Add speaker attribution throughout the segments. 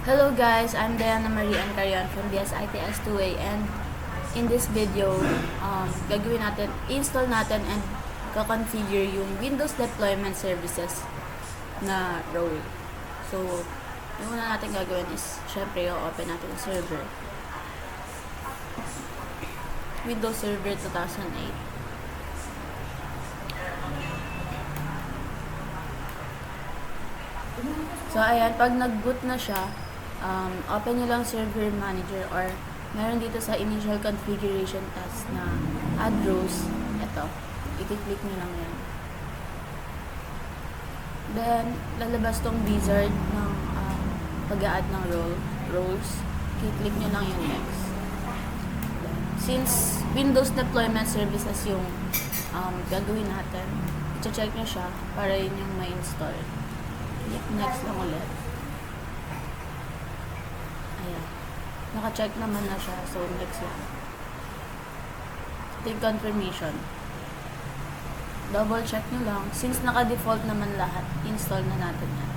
Speaker 1: Hello guys, I'm Diana Marie Ancarion from DSITS2A, and in this video, gagawin natin, install natin and kakonfigure yung Windows Deployment Services na role. So, yung una natin gagawin is, syempre, open natin yung server. Windows Server 2008. So, ayan, pag nag-boot na siya, open nyo lang server manager, or meron dito sa initial configuration task na add rows. Ito, i-click nyo lang yan. Then, lalabas tong wizard ng pag-a-add ng roles. I-click nyo lang yung next. Since Windows Deployment Services yung gagawin natin, i-check nyo siya para yun yung ma-install. Next lang ulit. Ayan. Naka-check naman na siya. So, next lang. Take confirmation. Double check nyo lang. Since naka-default naman lahat, install na natin yan.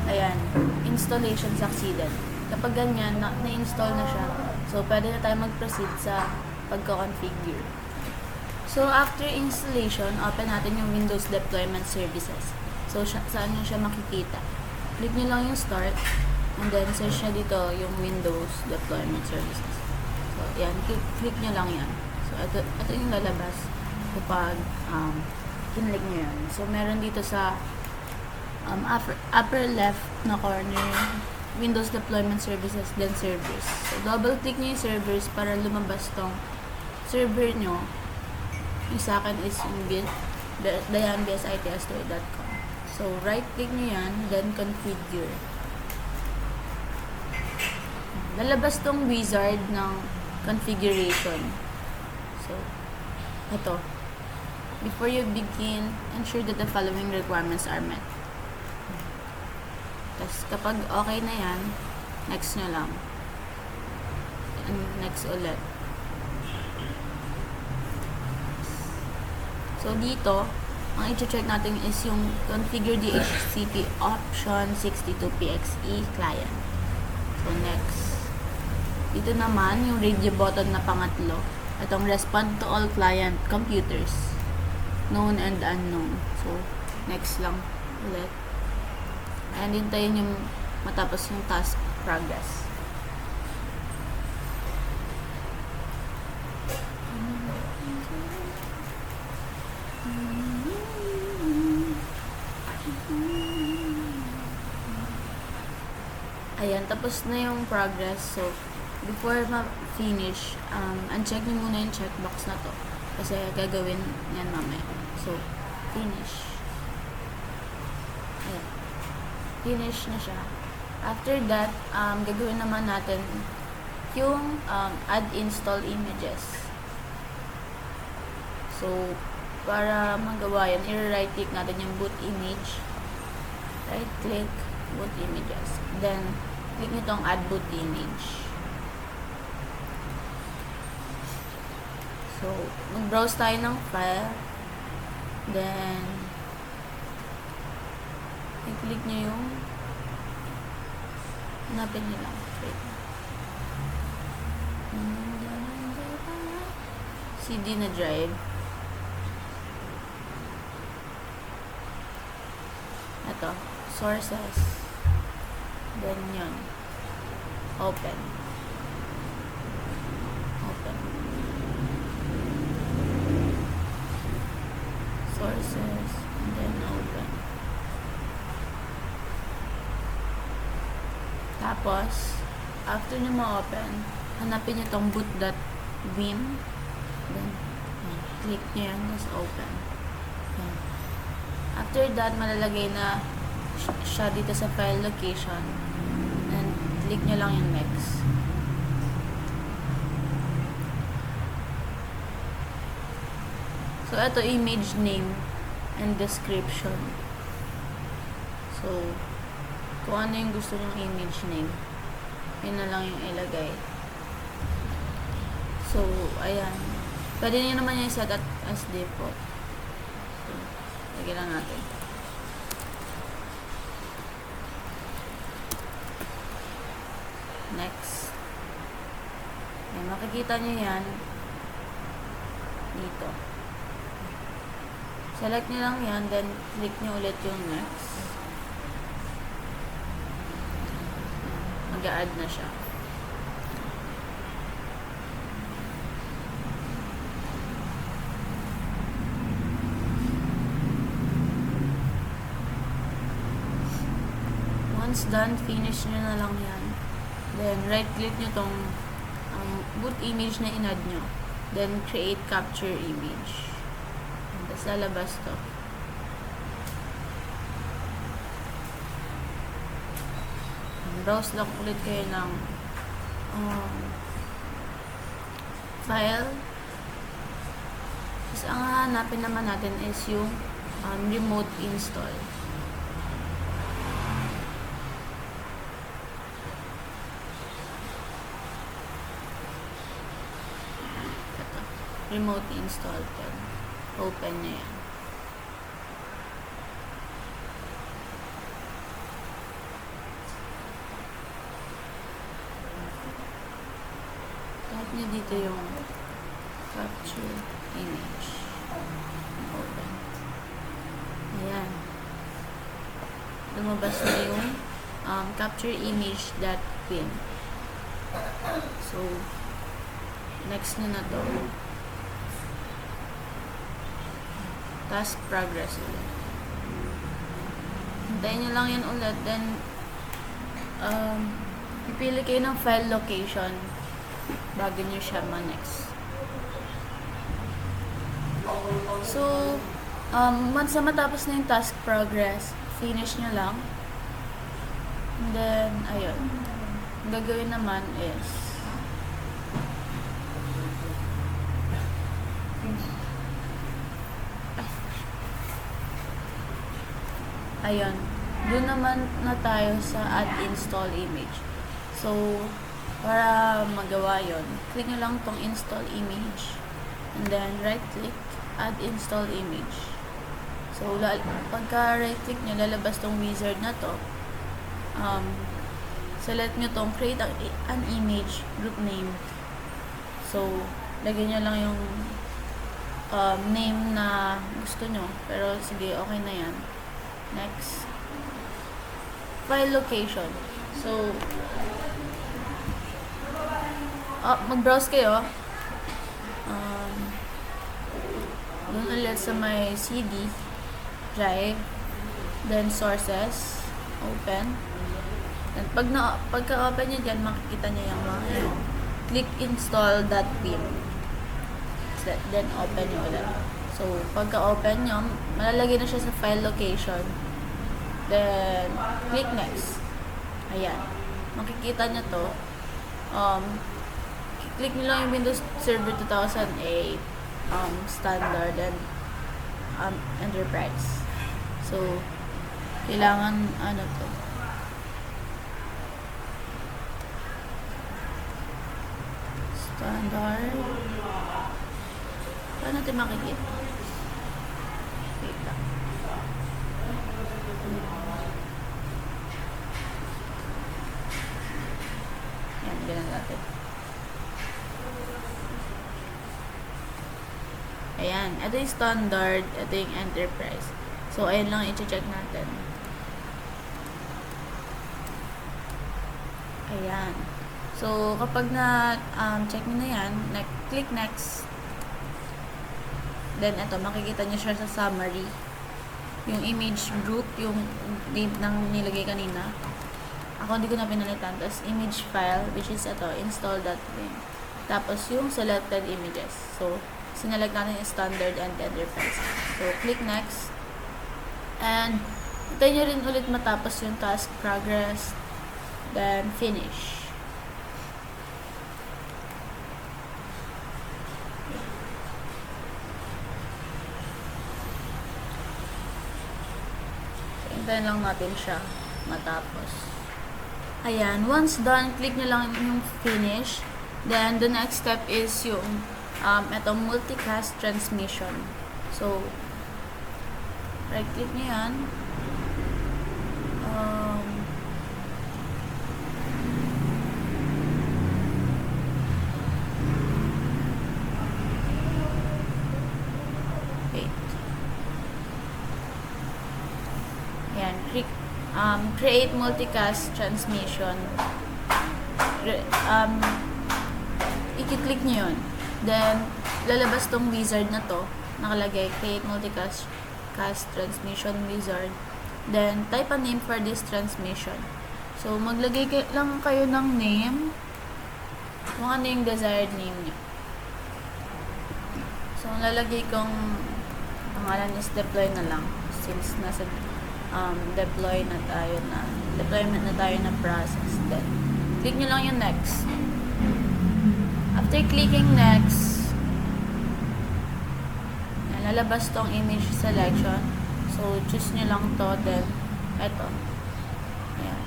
Speaker 1: Ayan. Installation succeeded. Kapag ganyan, na-install na siya. So, pwede na tayo mag-proceed sa pagka-configure. So, after installation, open natin yung Windows Deployment Services. So, saan nyo siya makikita? Click nyo lang yung Start, and then search nyo dito yung Windows Deployment Services. So, yan. Click nyo lang yan. So, ito yung lalabas kapag kinlik nyo yan. So, meron dito sa upper left na corner, Windows Deployment Services, then Servers. So, double-click nyo yung Servers para lumabas tong server nyo. Yung sa akin is yung dianbsits2a.com. So, right-click nyo yan, then configure. Lalabas tong wizard ng configuration. So, ito. Before you begin, ensure that the following requirements are met. Tapos, kapag okay na yan, next nyo lang. And next ulit. So, dito, ang i-check natin is yung configure DHCP option 62PXE client. So, next. Dito naman, yung radio button na pangatlo. Itong respond to all client computers. Known and unknown. So, next lang ulit. And hintayin yung matapos yung task progress. Ayan, tapos na yung progress. So, before ma-finish, uncheck nyo muna yung checkbox na to. Kasi gagawin yan mamaya. So, finish. Ayan. Finish na siya. After that, gagawin naman natin yung add install images. So, para magawa yan, i-right click natin yung boot image. Right click, boot images. Then, click nyo itong add boot image. So, mag-browse tayo ng file. Then, i-click nyo yung hanapin nyo lang. CD na drive. Ito, sources. Then yun. Open. Open. Sources. And then open. Tapos, after nyo ma-open, hanapin nyo tong boot.vim. Then, click nyo yan. Just open. Yan. After that, malalagay na siya dito sa file location. And click nyo lang yung next. So, ito image name and description. So, kung ano yung gusto nyong image name, yun na lang yung ilagay. So, ayan. Pwede nyo naman yung set as default. So, lagyan lang natin. next. Ayan, makikita nyo yan dito. Select nyo lang yan, then click nyo ulit yung next. Mag-a-add na siya. Once done, finish nyo na lang yan. Then, right-click nyo tong boot image na in-add nyo. Then, create capture image. Tapos, lalabas to. Browse lang ulit kayo ng file. Tapos, ang hahanapin naman natin is yung remote install. Remote install po. Open nyo yan. Type nyo dito yung capture image. Open. Ayan. Lumabas na yung capture image.pin. So, next na to. Task progress ulit. Hintayin nyo lang yan ulit. Then, pipili kayo ng file location bago nyo siya ma-next. So, once na matapos na yung task progress, finish nyo lang. And then, ayun. Ang gagawin naman is ayun, doon naman na tayo sa add install image. So, para magawa yon, click nyo lang tong install image. And then, right click, add install image. So, pagka right click nyo, lalabas tong wizard na to. Select nyo tong create an image, group name. So, lagyan nyo lang yung name na gusto nyo. Pero, sige, okay na yan. Next. File location. So, mag-browse kayo. Doon ulit sa may CD, drive, then sources, open. And pagka-open nyo dyan, makikita nyo yung mga click install.pin. Then, open nyo ulit. So, pagka-open nyo, malalagay na siya sa file location. Then, click next. Ayan. Makikita nyo to. Click nyo lang yung Windows Server 2008 Standard and Enterprise. So, kailangan ano to. Standard. Paano natin makikita? Wait lang. Yan, ganun natin. Ayan. Ito yung standard. Ito yung enterprise. So, ayan lang i-check natin. Ayan. So, kapag na-check nyo na yan, click next. Then, ito, makikita nyo siya sa summary. Yung image group, yung name ng nilagay kanina. Ako, hindi ko na pinalitan. Tapos, image file, which is ito, install.png. Tapos, yung selected images. So, sinelect natin yung standard and enterprise. So, click next. And, hintayin nyo rin ulit matapos yung task progress. Then, finish. Hintayin lang natin siya matapos. Ayan. Once done, click nyo lang yung finish. Then, the next step is yung ito, multicast transmission. So, right-click nyo yan. create multicast transmission. I-click nyo yun. Then, lalabas tong wizard na to. Nakalagay, create multicast transmission wizard. Then, type a name for this transmission. So, maglagay lang kayo ng name. Kung ano yung desired name nyo. So, ang lalagay kong pangalan is deploy na lang. Since nasa deployment na tayo na process. Then, click nyo lang yung next. After clicking next, lalabas tong image selection. So, choose nyo lang to. Then, eto. Ayan.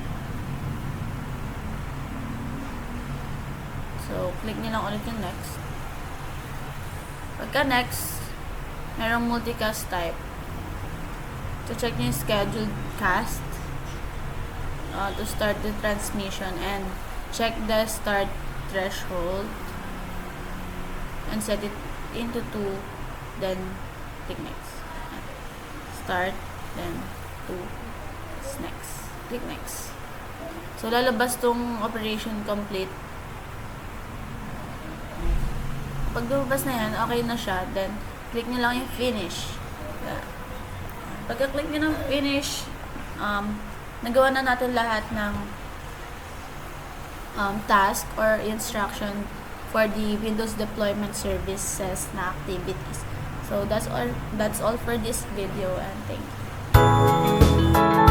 Speaker 1: So, click nyo lang ulit yung next. Pagka next, merong multicast type. To check nyo yung scheduled cast to start the transmission, and check the start threshold and set it into 2, then click next. Start, then 2, next. Click next. So, lalabas tong operation complete. Pag lumabas na yan, okay na siya, then click nyo lang yung finish. Pagka-click nyo ng finish, nagawa na natin lahat ng task or instruction for the Windows deployment services na activities. So that's all for this video, and thank you.